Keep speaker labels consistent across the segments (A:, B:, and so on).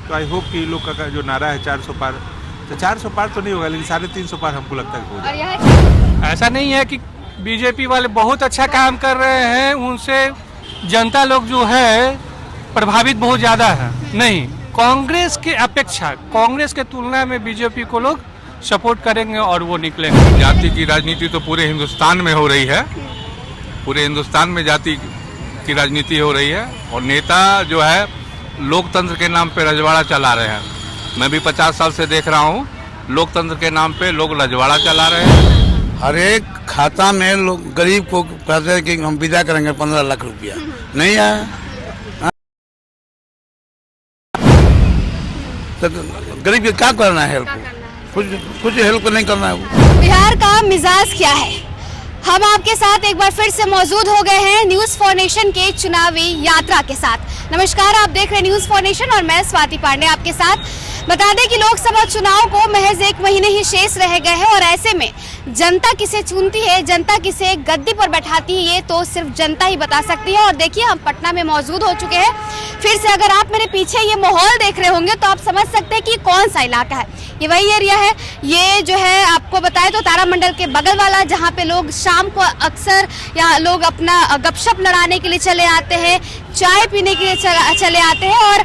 A: तो I hope कि लोग का जो नारा है 400 पार, तो 400 पार तो नहीं होगा, लेकिन 350 पार हमको लगता है हो जाएगा।
B: ऐसा नहीं है कि बीजेपी वाले बहुत अच्छा काम कर रहे हैं, उनसे जनता लोग जो है प्रभावित बहुत ज़्यादा है। नहीं, कांग्रेस के अपेक्षा, कांग्रेस के तुलना में बीजेपी को लोग सपोर्ट करेंगे और वो निकलेंगे।
C: जाति की राजनीति तो पूरे हिंदुस्तान में हो रही है, पूरे हिंदुस्तान में जाति की राजनीति हो रही है और नेता जो है लोकतंत्र के नाम पे रजवाड़ा चला रहे हैं। मैं भी 50 साल से देख रहा हूँ, लोकतंत्र के नाम पे लोग रजवाड़ा चला रहे हैं।
D: हर एक खाता में लोग गरीब को कहते हैं कि हम विदा करेंगे 15 लाख रुपया, नहीं आया तो गरीब के क्या करना है हेल्प, कुछ हेल्प नहीं करना है।
E: बिहार का मिजाज क्या है, हम आपके साथ एक बार फिर से मौजूद हो गए हैं न्यूज़ फॉर नेशन के चुनावी यात्रा के साथ। नमस्कार, आप देख रहे हैं न्यूज़ फॉर नेशन और मैं स्वाति पांडे आपके साथ। बता दें कि लोकसभा चुनाव को महज 1 महीने ही शेष रह गए हैं और ऐसे में जनता किसे चुनती है, जनता किसे गद्दी पर बैठाती है, ये तो सिर्फ जनता ही बता सकती है। और देखिए, हम पटना में मौजूद हो चुके हैं फिर से। अगर आप मेरे पीछे ये माहौल देख रहे होंगे तो आप समझ सकते हैं कि कौन सा इलाका है। ये वही एरिया है, ये जो है आपको बताएं तो तारामंडल के बगल वाला, जहाँ पे लोग शाम को अक्सर यहाँ लोग अपना गपशप लड़ाने के लिए चले आते हैं, चाय पीने के लिए चले आते हैं। और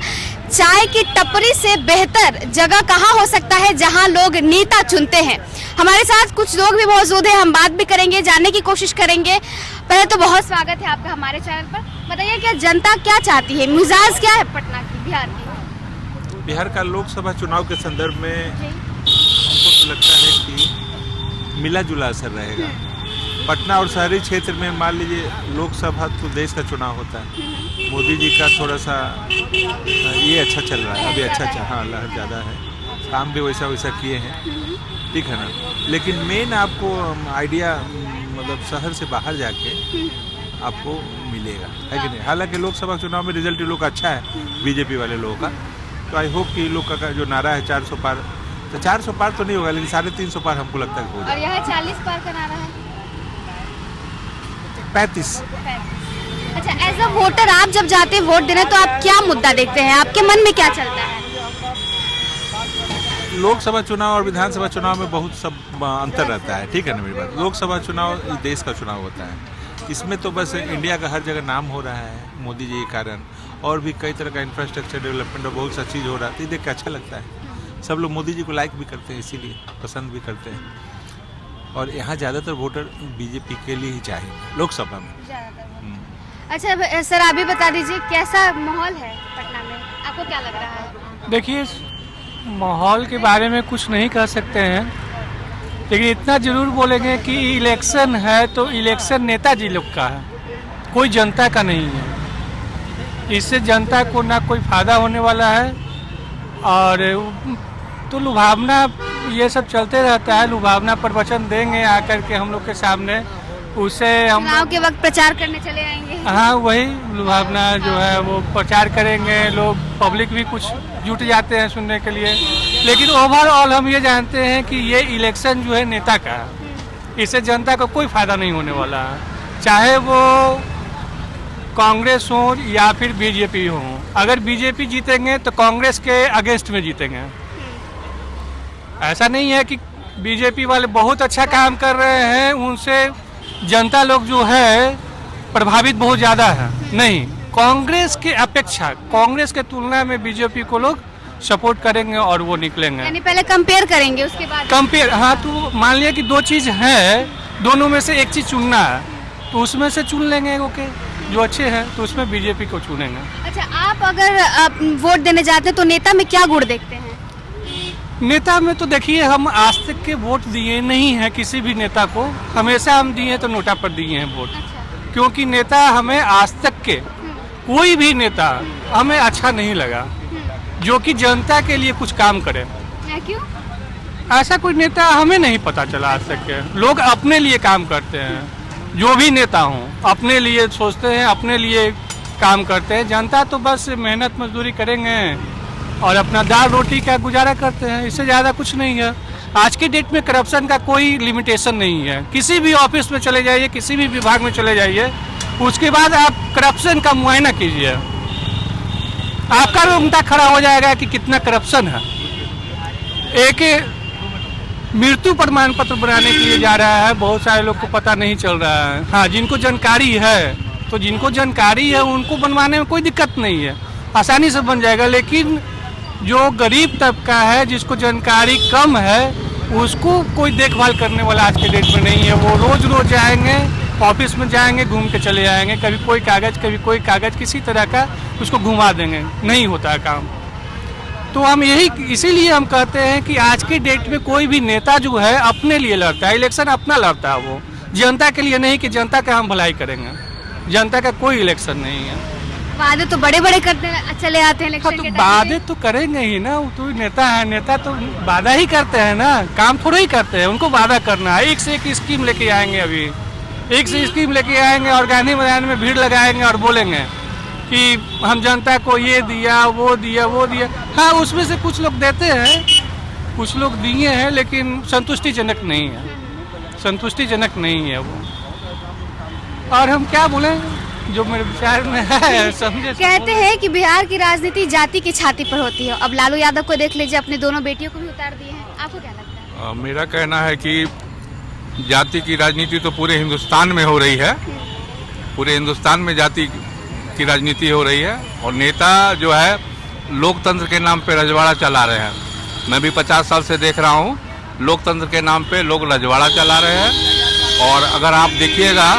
E: चाय की टपरी से बेहतर जगह कहाँ हो सकता है जहाँ लोग नेता चुनते हैं। हमारे साथ कुछ लोग भी मौजूद हैं, हम बात भी करेंगे, जानने की कोशिश करेंगे। पहले तो बहुत स्वागत है आपका हमारे चैनल पर। बताइए, क्या जनता क्या चाहती है, मिजाज क्या है पटना की, बिहार की?
A: बिहार का लोकसभा चुनाव के संदर्भ में हमको तो लगता है कि मिला जुला असर रहेगा। पटना और शहरी क्षेत्र में मान लीजिए लोकसभा तो देश का चुनाव होता है, मोदी जी का थोड़ा सा ये अच्छा चल रहा है अभी, अच्छा हाँ लहर ज़्यादा है, काम भी वैसा वैसा किए हैं, ठीक है ना। लेकिन मेन आपको आइडिया मतलब शहर से बाहर जाके आपको मिलेगा, है कि नहीं। हालांकि लोकसभा चुनाव में रिजल्ट लोग अच्छा है बीजेपी वाले लोगों का, तो आई होप कि लोग का जो नारा है 400 पार, तो 400 पार तो नहीं होगा, लेकिन 350 पार हमको लगता है हो जाएगा।
E: और यहाँ 40 पार का नारा है
A: 35।
E: अच्छा, एज अ वोटर आप जब जाते हैं वोट देने तो आप क्या मुद्दा देखते हैं, आपके मन में क्या चलता है?
A: लोकसभा चुनाव और विधानसभा चुनाव में बहुत सब अंतर रहता है, ठीक है ना मेरी बात। लोकसभा चुनाव देश का चुनाव होता है, इसमें तो बस इंडिया का हर जगह नाम हो रहा है मोदी जी के कारण, और भी कई तरह का इंफ्रास्ट्रक्चर डेवलपमेंट और बहुत सा चीज़ हो रहा है, तो देख के अच्छा लगता है। सब लोग मोदी जी को लाइक भी करते हैं, इसीलिए पसंद भी करते हैं। और यहाँ ज़्यादातर वोटर बीजेपी के लिए ही चाहिए लोकसभा में।
E: अच्छा सर, आप भी बता दीजिए कैसा माहौल है पटना में, आपको क्या लग रहा है?
B: देखिए, माहौल के बारे में कुछ नहीं कह सकते हैं, लेकिन इतना जरूर बोलेंगे कि इलेक्शन है तो इलेक्शन नेताजी लोग का है, कोई जनता का नहीं है। इससे जनता को ना कोई फायदा होने वाला है, और तो लुभावना ये सब चलते रहता है। लुभावना प्रवचन देंगे आकर के हम लोग के सामने, उसे हम
E: चुनाव के वक्त प्रचार करने चले आएंगे।
B: हाँ, वही लुभावना जो है वो प्रचार करेंगे, लोग पब्लिक भी कुछ जुट जाते हैं सुनने के लिए। लेकिन ओवरऑल हम ये जानते हैं कि ये इलेक्शन जो है नेता का है, इससे जनता को कोई फायदा नहीं होने वाला है, चाहे वो कांग्रेस हो या फिर बीजेपी हो। अगर बीजेपी जीतेंगे तो कांग्रेस के अगेंस्ट में जीतेंगे। ऐसा नहीं है कि बीजेपी वाले बहुत अच्छा काम कर रहे हैं, उनसे जनता लोग जो है प्रभावित बहुत ज़्यादा है। नहीं, कांग्रेस के अपेक्षा, कांग्रेस के तुलना में बीजेपी को लोग सपोर्ट करेंगे और वो निकलेंगे।
E: यानी पहले कंपेयर करेंगे, उसके बाद
B: कंपेयर। हाँ, तो मान लिया कि 2 चीज़ है, दोनों में से एक चीज़ चुनना है, तो उसमें से चुन लेंगे ओके, जो अच्छे हैं तो उसमें बीजेपी को चुनेंगे।
E: अच्छा, आप अगर वोट देने जाते हैं तो नेता में क्या गुण देखते हैं?
B: नेता में तो देखिए, हम आज तक के वोट दिए नहीं हैं किसी भी नेता को, हमेशा हम दिए हैं तो नोटा पर दिए हैं वोट।
E: अच्छा।
B: क्योंकि नेता हमें आज तक के कोई भी नेता हमें अच्छा नहीं लगा जो कि जनता के लिए कुछ काम करे।
E: क्यों?
B: ऐसा कोई नेता हमें नहीं पता चला आज तक के। लोग अपने लिए काम करते हैं, जो भी नेता हों अपने लिए सोचते हैं, अपने लिए काम करते हैं। जनता तो बस मेहनत मजदूरी करेंगे और अपना दाल रोटी का गुजारा करते हैं, इससे ज़्यादा कुछ नहीं है। आज की डेट में करप्शन का कोई लिमिटेशन नहीं है। किसी भी ऑफिस में चले जाइए, किसी भी विभाग में चले जाइए, उसके बाद आप करप्शन का मुआयना कीजिए, आपका भी उंगटा खड़ा हो जाएगा कि कितना करप्शन है। एक मृत्यु प्रमाण पत्र बनाने के लिए जा रहा है, बहुत सारे लोग को पता नहीं चल रहा है। हाँ, जिनको जानकारी है तो जिनको जानकारी है उनको बनवाने में कोई दिक्कत नहीं है, आसानी से बन जाएगा। लेकिन जो गरीब तबका है, जिसको जानकारी कम है, उसको कोई देखभाल करने वाला आज के डेट में नहीं है। वो रोज रोज जाएंगे, ऑफिस में जाएंगे, घूम के चले आएंगे, कभी कोई कागज किसी तरह का उसको घुमा देंगे, नहीं होता है काम। तो हम इसीलिए हम कहते हैं कि आज के डेट में कोई भी नेता जो है अपने लिए लड़ता है, इलेक्शन अपना लड़ता है, वो जनता के लिए नहीं कि जनता का हम भलाई करेंगे। जनता का कोई इलेक्शन नहीं है।
E: वादे तो बड़े बड़े करते चले आते हैं इलेक्शन
B: तो
E: के टाइम
B: वादे तो करेंगे ही ना, वो तो नेता है, नेता तो वादा ही करते हैं ना, काम थोड़ा ही करते हैं। उनको वादा करना है, एक से एक स्कीम लेके आएंगे, अभी एक से स्कीम लेके आएंगे और गांधी मैदान में भीड़ लगाएंगे और बोलेंगे कि हम जनता को ये दिया वो दिया वो दिया। हाँ, उसमें से कुछ लोग देते हैं, कुछ लोग दिए हैं, लेकिन संतुष्टिजनक नहीं है, संतुष्टिजनक नहीं है वो। और हम क्या बोले, जो मेरे विचार में है, समझे।
E: कहते हैं कि बिहार की राजनीति जाति की छाती पर होती है। अब लालू यादव को देख लीजिए, अपने दोनों बेटियों को भी उतार दिए हैं, आपको क्या लगता है?
C: मेरा कहना है कि जाति की राजनीति तो पूरे हिंदुस्तान में हो रही है, पूरे हिंदुस्तान में जाति की राजनीति हो रही है। और नेता जो है लोकतंत्र के नाम पे रजवाड़ा चला रहे हैं। मैं भी 50 साल से देख रहा हूँ, लोकतंत्र के नाम पे लोग रजवाड़ा चला रहे हैं। और अगर आप देखिएगा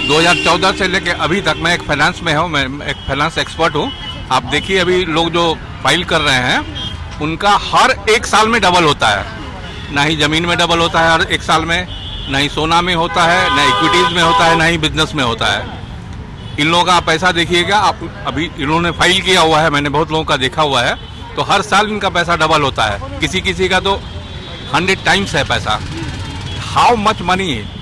C: 2014 से लेके अभी तक, मैं एक फाइनेंस में हूँ, मैं एक फाइनेंस एक्सपर्ट हूँ। आप देखिए अभी लोग जो फाइल कर रहे हैं उनका हर एक साल में डबल होता है। ना ही जमीन में डबल होता है हर एक साल में, ना ही सोना में होता है, ना इक्विटीज में होता है, ना ही बिजनेस में होता है। इन लोगों का पैसा देखिएगा आप, अभी इन्होंने फाइल किया हुआ है, मैंने बहुत लोगों का देखा हुआ है, तो हर साल इनका पैसा डबल होता है। किसी किसी का तो 100 टाइम्स है पैसा। हाउ मच मनी है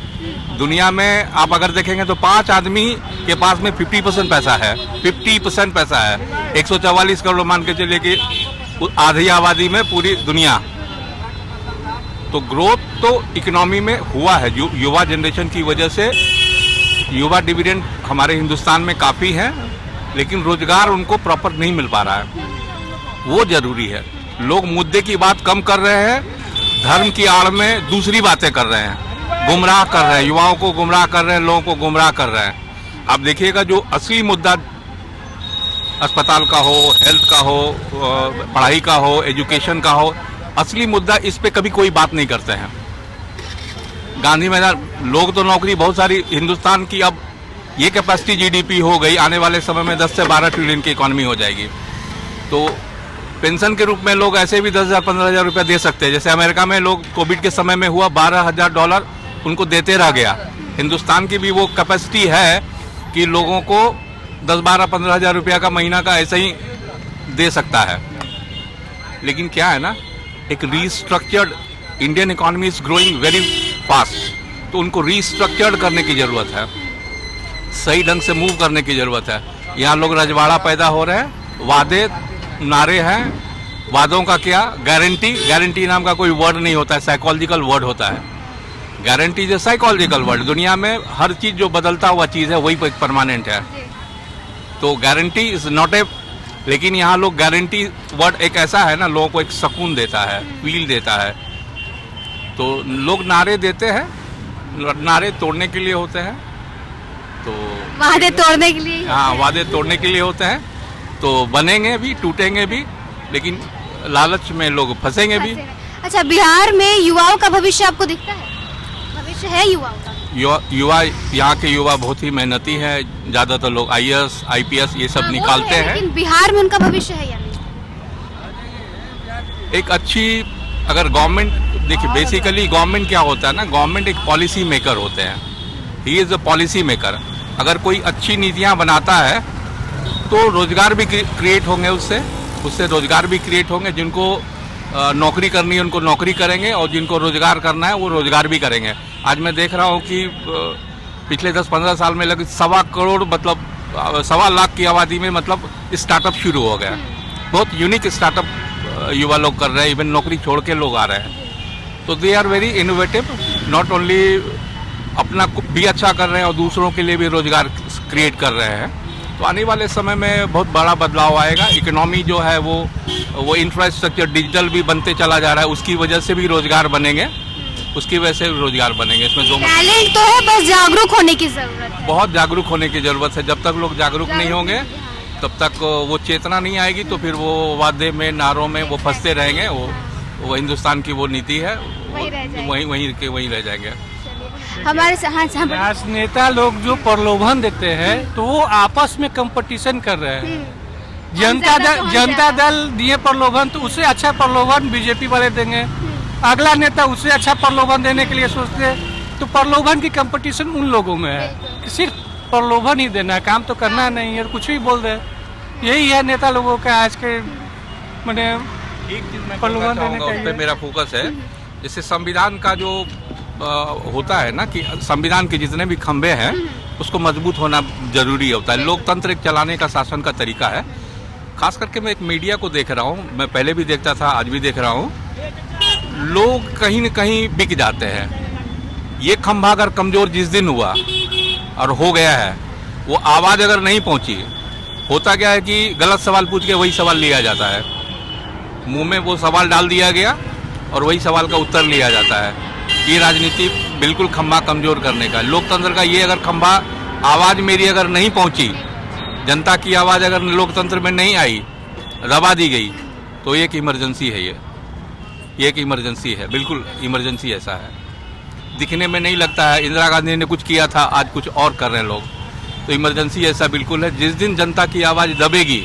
C: दुनिया में आप अगर देखेंगे तो 5 आदमी के पास में 50% पैसा है, 50% पैसा है। 144 करोड़ मान के चलिए कि आधी आबादी में पूरी दुनिया। तो ग्रोथ तो इकोनॉमी में हुआ है युवा जनरेशन की वजह से। युवा डिविडेंड हमारे हिंदुस्तान में काफ़ी है, लेकिन रोजगार उनको प्रॉपर नहीं मिल पा रहा है, वो जरूरी है। लोग मुद्दे की बात कम कर रहे हैं, धर्म की आड़ में दूसरी बातें कर रहे हैं, गुमराह कर रहे हैं, युवाओं को गुमराह कर रहे हैं, लोगों को गुमराह कर रहे हैं। आप देखिएगा जो असली मुद्दा अस्पताल का हो, हेल्थ का हो, पढ़ाई का हो, एजुकेशन का हो, असली मुद्दा इस पे कभी कोई बात नहीं करते हैं। गांधी मैदान, लोग तो नौकरी बहुत सारी, हिंदुस्तान की अब ये कैपेसिटी जीडीपी हो गई, आने वाले समय में 10 से 12 ट्रिलियन की इकॉनमी हो जाएगी। तो पेंशन के रूप में लोग ऐसे भी 10,000 15,000 रुपया दे सकते हैं। जैसे अमेरिका में लोग कोविड के समय में हुआ, $12,000 उनको देते रह गया। हिंदुस्तान की भी वो कैपेसिटी है कि लोगों को 10, 12, 15,000 रुपया का महीना का ऐसे ही दे सकता है। लेकिन क्या है ना, एक restructured, Indian economy is growing very fast, तो उनको रीस्ट्रक्चर्ड करने की ज़रूरत है, सही ढंग से मूव करने की ज़रूरत है। यहाँ लोग रजवाड़ा पैदा हो रहे हैं, वादे नारे हैं। वादों का क्या, गारंटी नाम का कोई वर्ड नहीं होता है, साइकोलॉजिकल वर्ड होता है। Guarantee is psychological word. दुनिया में हर चीज़ जो बदलता हुआ चीज़ है वही परमानेंट है, तो गारंटी इज नॉट ए। लेकिन यहाँ लोग गारंटी वर्ड एक ऐसा है ना, लोगों को एक सुकून देता है, फील देता है, तो लोग नारे देते हैं, नारे तोड़ने के लिए होते हैं। तो
E: वादे तोड़ने के लिए,
C: हाँ, वादे तोड़ने के लिए होते हैं, तो बनेंगे भी, टूटेंगे भी, लेकिन लालच में लोग फंसेंगे भी।
E: अच्छा, बिहार में युवाओं का भविष्य आपको दिखता है? भविष्य है युवाओं का?
C: युवा, यहाँ के युवा बहुत ही मेहनती है, ज्यादातर लोग IAS, IPS ये सब निकालते हैं।
E: लेकिन बिहार में उनका भविष्य है या नहीं?
C: एक अच्छी, अगर गवर्नमेंट, देखिए बेसिकली गवर्नमेंट क्या होता है ना, गवर्नमेंट एक पॉलिसी मेकर होते हैं, he is a policy maker. अगर कोई अच्छी नीतियाँ बनाता है तो रोजगार भी क्रिएट होंगे, उससे रोजगार भी क्रिएट होंगे। जिनको नौकरी करनी है उनको नौकरी करेंगे, और जिनको रोजगार करना है वो रोजगार भी करेंगे। आज मैं देख रहा हूँ कि पिछले 10-15 साल में लगभग 1.25 करोड़, मतलब 1.25 लाख की आबादी में मतलब स्टार्टअप शुरू हो गया। बहुत यूनिक स्टार्टअप युवा लोग कर रहे हैं, इवन नौकरी छोड़ के लोग आ रहे हैं। तो they are very innovative, not only अपना भी अच्छा कर रहे हैं और दूसरों के लिए भी रोजगार क्रिएट कर रहे हैं। तो आने वाले समय में बहुत बड़ा बदलाव आएगा। इकोनॉमी जो है वो इंफ्रास्ट्रक्चर डिजिटल भी बनते चला जा रहा है, उसकी वजह से भी रोजगार बनेंगे, उसकी वजह से रोजगार बनेंगे। इसमें दो
E: टैलेंट तो है, बस जागरूक होने की जरूरत है।
C: बहुत जागरूक होने की जरूरत है। जब तक लोग जागरूक नहीं होंगे तब तक वो चेतना नहीं आएगी, तो फिर वो वादे में नारों में वो फंसते रहेंगे। वो हिंदुस्तान की वो नीति है, वहीं रह जाएंगे।
E: हमारे हाँ
B: राजनेता लोग जो प्रलोभन देते हैं तो वो आपस में कंपटीशन कर रहे हैं। जनता दल दिए प्रलोभन तो उससे अच्छा प्रलोभन बीजेपी वाले देंगे, अगला नेता उससे अच्छा प्रलोभन देने के लिए सोचते हैं। तो प्रलोभन की कंपटीशन उन लोगों में है। सिर्फ प्रलोभन ही देना, काम तो करना नहीं है, कुछ भी बोल दे। यही है नेता लोगों का आज के मैंने
C: एक चीज मैं प्रलोभन देने का उस पे मेरा फोकस है। जैसे संविधान का जो होता है ना कि संविधान के जितने भी खंभे हैं उसको मजबूत होना जरूरी होता है। लोकतंत्र एक चलाने का शासन का तरीका है। खास करके मैं एक मीडिया को देख रहा हूँ, मैं पहले भी देखता था, आज भी देख रहा हूँ, लोग कहीं न कहीं बिक जाते हैं। ये खंभा अगर कमजोर जिस दिन हुआ और हो गया है, वो आवाज़ अगर नहीं पहुँची, होता क्या है कि गलत सवाल पूछ के वही सवाल लिया जाता है, मुंह में वो सवाल डाल दिया गया और वही सवाल का उत्तर लिया जाता है। ये राजनीति बिल्कुल खंभा कमजोर करने का। लोकतंत्र का ये अगर खंभा, आवाज़ मेरी अगर नहीं पहुंची, जनता की आवाज़ अगर लोकतंत्र में नहीं आई, दबा दी गई, तो एक इमरजेंसी है। ये एक इमरजेंसी है, बिल्कुल इमरजेंसी ऐसा है। दिखने में नहीं लगता है, इंदिरा गांधी ने कुछ किया था, आज कुछ और कर रहे हैं लोग। तो इमरजेंसी ऐसा बिल्कुल है। जिस दिन जनता की आवाज़ दबेगी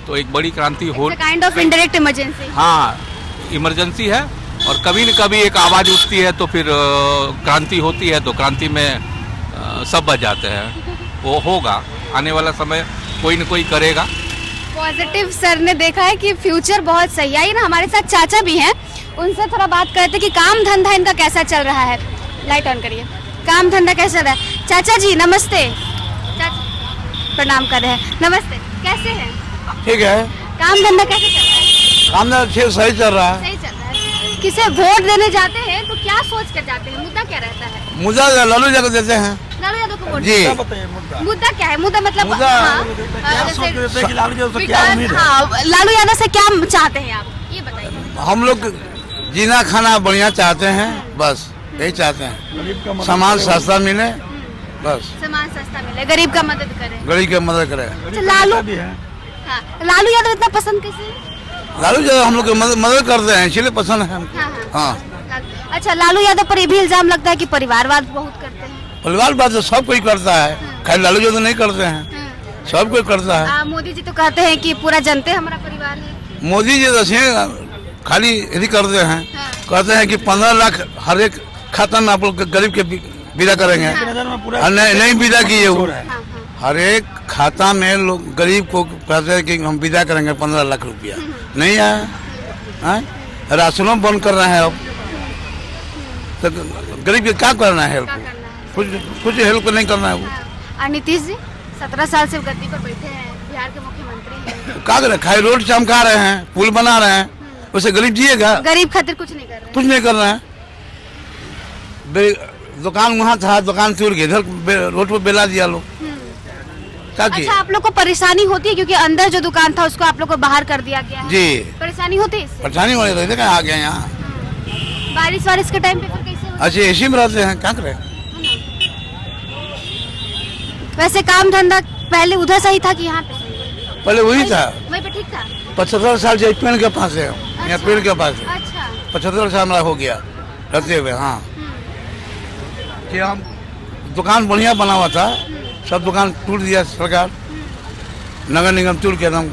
C: तो एक बड़ी क्रांति हो,
E: काइंड ऑफ इनडायरेक्ट इमरजेंसी।
C: हाँ, इमरजेंसी है। और कभी न कभी एक आवाज़ उठती है तो फिर क्रांति होती है, तो क्रांति में सब बच जाते हैं। वो होगा, आने वाला समय कोई न कोई करेगा।
E: पॉजिटिव सर ने देखा है कि फ्यूचर बहुत सही है। ना हमारे साथ चाचा भी हैं, उनसे थोड़ा बात करते कि काम धंधा इनका कैसा चल रहा है। लाइट ऑन करिए। काम धंधा कैसा चल रहा है? चाचा जी नमस्ते। चाचा प्रणाम कर रहे हैं। नमस्ते, कैसे हैं?
D: ठीक है।
E: काम धंधा कैसे चल रहा है?
D: काम धंधा सही चल रहा है।
E: सही चल रहा है। किसे वोट देने जाते हैं तो क्या सोच कर जाते हैं? मुद्दा क्या रहता है?
D: मुद्दा लालू यादव देते हैं।
E: लालू यादव को वोट
D: जी।
E: मुद्दा क्या है? मुद्दा मतलब
D: मुद्दा
E: लालू यादव से क्या चाहते हैं आप, ये बताइए।
D: हम लोग जीना खाना बढ़िया चाहते हैं, बस यही चाहते हैं। सामान सस्ता मिले, बस
E: सामान सस्ता मिले, गरीब का मदद करें,
D: गरीब की मदद करें।
E: अच्छा, लालू यादव इतना पसंद कैसे है?
D: लालू यादव हम लोग की मदद करते हैं, इसलिए पसंद है हमको।
E: हाँ। अच्छा, लालू यादव पर ये भी इल्जाम लगता है कि परिवारवाद बहुत करते हैं।
D: परिवारवाद तो सब कोई करता है, खाली लालू यादव नहीं करते हैं, सब कोई करता है।
E: मोदी जी तो कहते हैं कि पूरा जनता हमारा परिवार है।
D: मोदी जी तो खाली यही करते हैं, कहते हैं कि 15 लाख हर एक खाता में आप लोग गरीब के विदा करेंगे। नहीं विदा किए वो, हर एक खाता में लोग गरीब को कहते हैं कि हम विदा करेंगे 15 लाख रुपया, नहीं आया। राशनों बंद कर रहे हैं अब, तो गरीब के क्या करना है? हेल्प कुछ हेल्प नहीं करना है वो।
E: नीतीश जी 17 साल से गद्दी पर बैठे हैं, बिहार के मुख्यमंत्री हैं।
D: क्या करें? खाली रोड चमका रहे हैं, पुल बना रहे हैं, वैसे गरीब जिएगा?
E: गरीब खातिर कुछ नहीं कर रहे हैं।
D: कुछ नहीं कर रहे हैं। दुकान वहाँ था, दुकान तोड़ के इधर रोड पर बेला दिया लोग।
E: अच्छा, आप लोग को परेशानी होती है क्योंकि अंदर जो दुकान था उसको आप लोग को बाहर कर दिया गया है?
D: जी।
E: परेशानी होती है?
D: परेशानी हो रही है, आ गए यहाँ।
E: बारिश के टाइम पे फिर कैसे?
D: अच्छा, एसी में रहते हैं, क्या करें?
E: वैसे काम धंधा पहले उधर सही था कि यहाँ पे?
D: पहले वही था,
E: वहीं पे ठीक था।
D: 75 साल से पेड़ के पास है, यहाँ पेड़ के पास है।
E: अच्छा,
D: 75 साल हमारा हो गया रहते हुए। हाँ, कि हम दुकान बढ़िया बना हुआ था, सब दुकान टूट दिया सरकार, नगर निगम टूट के एकदम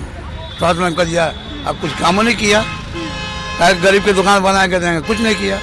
D: साथ में कर दिया। अब कुछ काम नहीं किया, गरीब की दुकान बना के देंगे, कुछ नहीं किया।